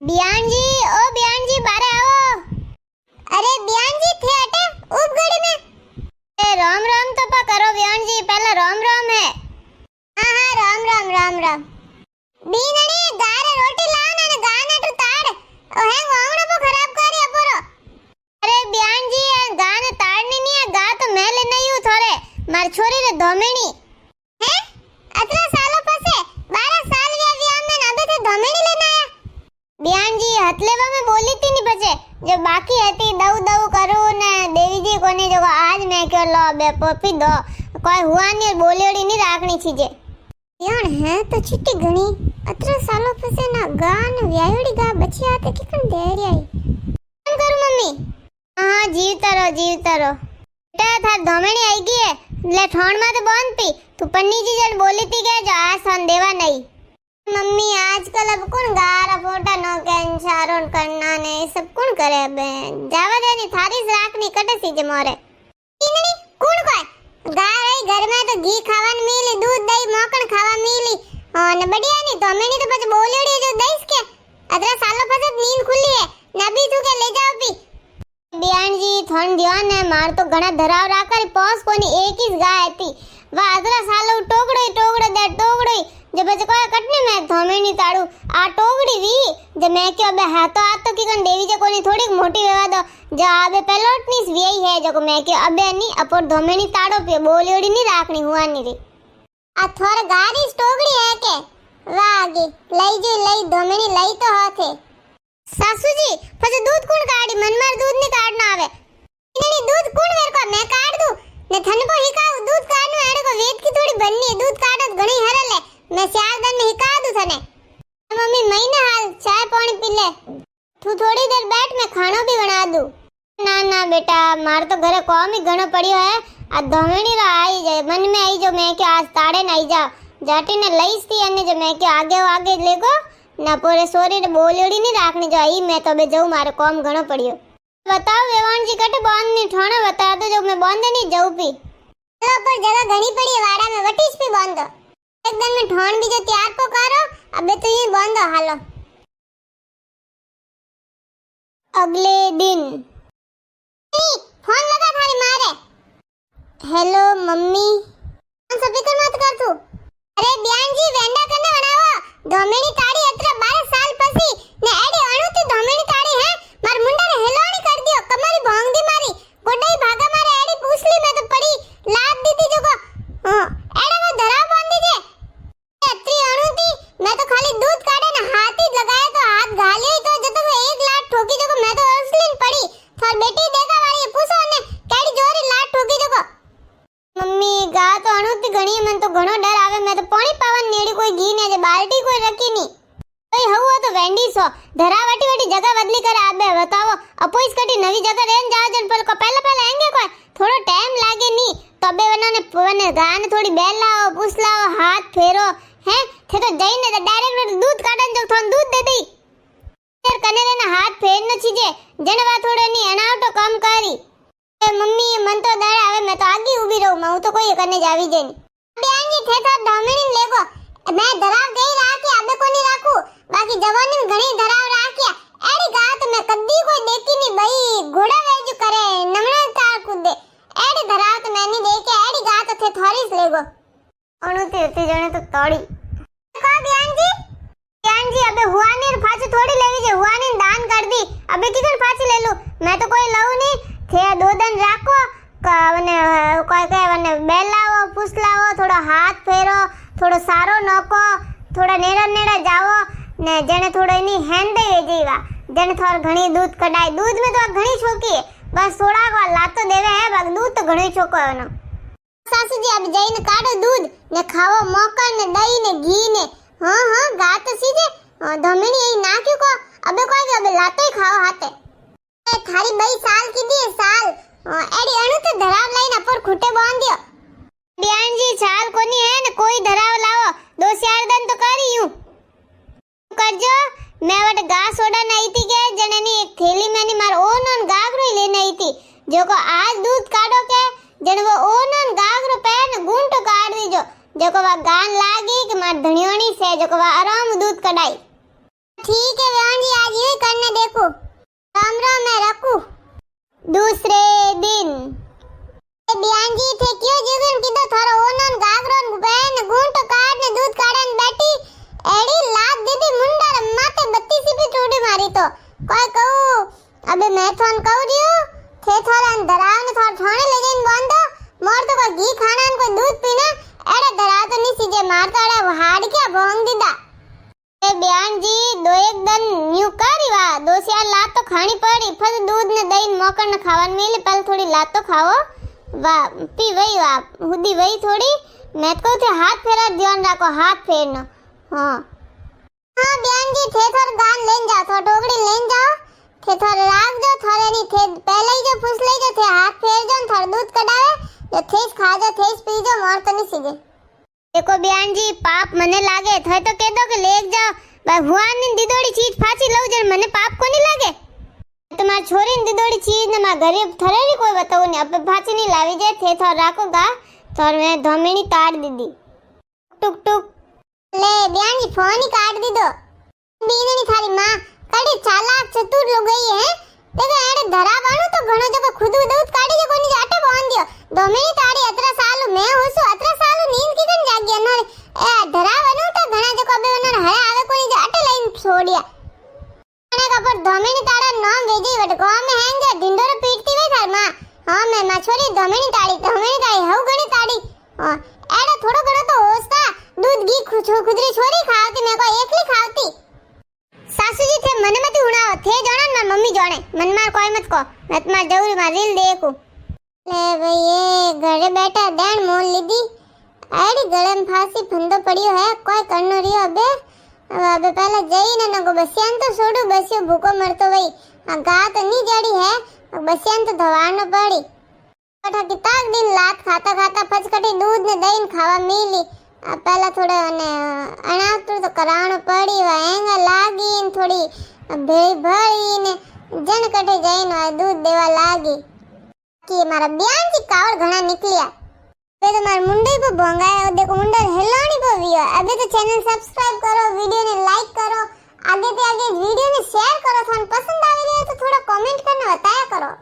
बियान जी, ओ बियान जी बाहर आओ। अरे बियान जी थे अटे उब घड़ी में। ए राम राम तो पा करो बियान जी, पहला राम राम है। हाँ हाँ राम राम राम राम। बीनणी गारे रोटी लान ने गाना तो ताड़ ओ है वांगड़ो को खराब करी अपोरो। अरे बियान जी गाना ताड़नी नहीं है, गा तो मैं ले नहीं हूं थोड़े मार छोरी रे धोमेणी है। अतरा सालों पसे 12 साल व्या में अबे थे धोमेणी लेना आया। बियान जी हतलेवा में बोली थी नहीं बचे जो बाकी हती दऊ दऊ करू ने देवी जी कोनी जो आज मैं क्यों लो बे पपी दो कोई हुआ नहीं बोलेड़ी नहीं राखनी चीजे यार है तो चिट्टी घणी अतरा सालों पसे ना गान व्यायोड़ी गा बची आते किकन देरी आई केम करू मम्मी। हां जीवता रहो बेटा थार धोमेणी आई गई है ले ठोण में तो बंद पी तू पन्नी जी जन बोली थी के जो आज सन देवा नहीं। मम्मी आजकल अब कौन गारा फोटा नो कैंसारों करना ने सब कौन करे बे जावा देनी थारी राखनी कटे सी जे मोरे इननी कौन कोई गा रही घर में तो घी खावन मिली दूध दही मोकण खावा मिली और बढ़िया नहीं तो मेनी तो बस बोलेड़ी जो दईस के अदरा सालों पछे नींद खुली है नबी तू के ले जाओ भी। बियान जी थोन ध्यान है मार तो घणा धराव राकर पोस कोनी एक ही गाय थी वा अदरा सालों टोकड़ो दे टोकड़ो जब बच कोई कटने में धोमेणी ताड़ू आ टोगड़ी वी जब मैं क्यों बे हाथों हाथ तो किकन देवी जे कोनी थोड़ी मोटी वेवा दो जा आबे पेलोटनीस वेई है जो मैं क्यों अबे नी अपोर धोमेणी ताड़ो पे बोलियोड़ी नी राखनी हुआ नी रे आ थोर गारी टोगड़ी है के वागे लई जो लई धोमेणी लई तो होथे। सासू जी પછી दूध कौन काड़ी मन मार दूध नहीं काटना आवे इने दूध कौन वेर को मैं काट दूं ने थन को हिकाऊ दूध काटनो एड़े को वेद की थोड़ी बननी है दूध काटत घणी हरल है मैं चार दिन में हिका दूं थने। मम्मी महीने हाल चाय पानी पी ले तू थोड़ी देर बैठ मैं खाना भी बना दूं। ना ना बेटा मार तो घरे कॉम ही घणो पड़ियो है आ धोमेणी रा आई जाए मन में आई जो मैं के आज ताड़े न आई जा जाटी ने लईस थी अने जो मैं के आगे लेगो ना पूरे सोरी ने बोलेड़ी नहीं राखनी जो आई मैं तो बे जाऊं मारे कॉम घणो पड़ियो। बताओ वेवान जी कटे बंद नहीं ठोणो बता दो जो मैं बंद नहीं जाऊं पी चलो पर जगह घणी पड़ी है वाड़ा में वटीस भी बंद एक दिन में ठोण भी जो तैयार को करो अबे तो ये बंद हालो। अगले दिन फोन लगा थारी मारे हेलो मम्मी कौन सा फिकर मत कर तू अरे बियान जी वेंडा करने बनावो धोमेणी ताड़ी अतरा 12 साल पसी ने एडी अणुती धोमेणी ताड़ी है मार मुंडा रे हेलोणी कर दियो कमारी भांग दी मारी गोडाई भागा मारे एडी पूछली मैं तो पड़ी लात दी थी जको हां एडे वो धरा बांध दीजे अतरी अणुती मैं तो खाली दूध काटे ने हाथ ही लगाया तो हाथ घाले तो जतो एक लात ठोकी जको मैं तो असलीन पड़ी थार बेटी देखा वाली पूछो ने केडी जोरी लात ठोकी जको। मम्मी गा तो अणुती घणी मन तो घणो डर आवे मैं तो पानी पावन नेड़ी कोई घी ने जे बाल्टी कोई रखी नी कोई हवो तो वेंडी सो धरावटी वटी जगह बदली कर आबे बताओ अपोइस कटी नवी जगह रेन जाओ जन पल को पहले आएंगे कोई थोड़ो टाइम लागे नी तबे वने गान थोड़ी बेल लाओ पूछ लाओ हाथ फेरो हैं थे तो जई ने डायरेक्ट दूध काटन जो थोन दूध दे दी फिर कने रे ना हाथ फेर न छीजे जनवा थोड़ो नी अनावटो कम करी मम्मी मन तो डर आवे मैं तो आगे उभी रहूं मैं तो कोई करने जावी जे नी। बयान जी थे तो धोमेणी लेगो मैं धराव गई राखी अबे कोनी राखू बाकी जवानी में घणी धराव राखिया एडी गा तो मैं कद्दी कोई देती नी भाई घोड़ा वेजू करे नमणा तार कूदे एडी धराव तो मैं नी देखे एडी गा तो थे थोरीस लेगो अणुती हती जने तो तोड़ी का बयान जी अबे हुआनी फाची थोड़ी लेवी जे हुआनी दान कर दी अबे किधर फाची ले लूं मैं तो कोई लऊ नी थे दो दिन राखो कने कोई के वने बेलावो पुसलावो थोड़ा हाथ फेरो थोड़ो सारो नोको थोड़ा नेड़ा जाओ ने जने थोड़ो इनी हेंदे वेजीवा जने थोर घणी दूध कढाई दूध में तो घणी छोकी है बस थोड़ा को लातो देवे है बस दूध तो घणी छोको है ना। सासू जी अब जईने काढो दूध ने खावो मोकल ने दही ने घी ने हां गा तो सीजे धोमेणी यही ना क्यों को अबे कोई अबे लातो ही खाओ हाथे थारी 22 साल की दी साल एडी अणु तो धराव लाइन अपर खुटे बांध दियो। बियान जी साल कोनी है ने कोई धराव लाओ 2-4 दिन तो करी यूं करजो मैं वट गा सोडा नहीं थी के जननी एक थैली में नी मार ओनन गागरो लेने आई थी जो को आज दूध काढो के जन वो ओनन गागरो पेन गुंटो काढ दीजो जो को वा गान लागी कि मार धणियोनी से जो को वा आराम दूध कढाई ठीक है बियान जी आज राकू। दूसरे दिन बयान जी थे क्यों जुगन कीधो थारो ओनन गागरोन बहन घूंट काट ने दूध काढ़न बैठी एड़ी लात दीदी मुंडा माथे बत्ती सी भी टूटी मारी तो कोई कहू अबे मैं थोन कहू रियो थे थोड़ा धराव ने थोड़ा थाने ले जइन बांधो मोर तो कोई घी खाना कोई दूध पीना एड़े धरा तो नहीं सीजे मार तो एड़े हाड़ क्या भोंग दीदा ए बयान जी दो एक दिन न्यू करी वा दो चार लात तो खानी पड़ी फिर दूध ने दही मोकन ने खावन मिली पहले थोड़ी लात तो खाओ वाह पी वही वाह हुदी वही थोड़ी मैं तो थे हाथ फेरा ध्यान रखो हाथ फेरनो हाँ हाँ बयान जी थे थोड़ गान लेन जाओ थोड़ टोकरी लेन जाओ थे थोड़ राख जो थोड़े नहीं थे पहले ही जो फुस ले जो थे हाथ फेर जो थोड़ दूध कढ़ावे जो थेस खा जो थेस पी जो मोर तो नहीं सीधे देखो बयान जी पाप मने लागे थे तो कह दो कि लेक जाओ भाई भगवान ने दीदोड़ी चीज फाची लो जन मने पाप को नहीं लागे तुम्हारी छोरी ने दीदोड़ी चीज ने मां घरे थरेली कोई बताओ नहीं अब फाची नहीं लावी जे थे थोड़ राखोगा तो मैं धोमिनी काट दीदी टुक टुक ले बयान जी फोन ही काट दी दो बीने नहीं थारी मां कड़ी चालाक चतुर लोग गई है देखो एड़े धरा बाणो तो घणो जको खुद दूध काढी जो कोनी जाटे बांध दियो धोमिनी ताड़ी अतरा साल मैं होसु अतरा साल नींद किदन जागी अनर ए धरा बाणो तो घणा जको अबे अनर हरे आवे कोनी जाटे लाइन छोड़िया ने का पर धोमिनी ताड़ा नाम वेजी वट गांव में हैंगे ढिंडोर पीटती वे थार मां हां मैं मां छोरी धोमिनी ताड़ी हव घणी ताड़ी हां एड़े थोड़ो घणो तो होसता दूध घी खुदरी छोरी खावती मैं को एकली खावती सासू जी थे मने मत उड़ाओ थे जानो ना मम्मी जाने मन मार कोई मत को मैं तुम्हार जरूरी मार रील देखू ले भाई ये घरे बैठा देन मोल लीदी आड़ी गले में फांसी फंदो पड़ियो है कोई करनो रियो अबे पहले जई ने नको बसियान तो छोड़ू बसियो भूखो मरतो वही आ गा तो नहीं जड़ी है बसियान तो धवानो पड़ी पठा किताक दिन लात खाता खाता फचकटी दूध ने दही खावा मिली पहला थोड़ा ने अनावतुर तो करावनो पड़ी वा एंगा लागी ने थोड़ी भेड़ी भरी ने जन कटे जाईनो दूध देवा लागी कि मारा बयान जी कावड़ घणा निकलिया पे तो मार मुंडे पे भोंगाया देखो मुंडा हिलानी पे वियो अबे तो चैनल सब्सक्राइब करो वीडियो ने लाइक करो आगे वीडियो ने शेयर करो थाने पसंद आवे तो थोड़ा कमेंट करना बताया करो।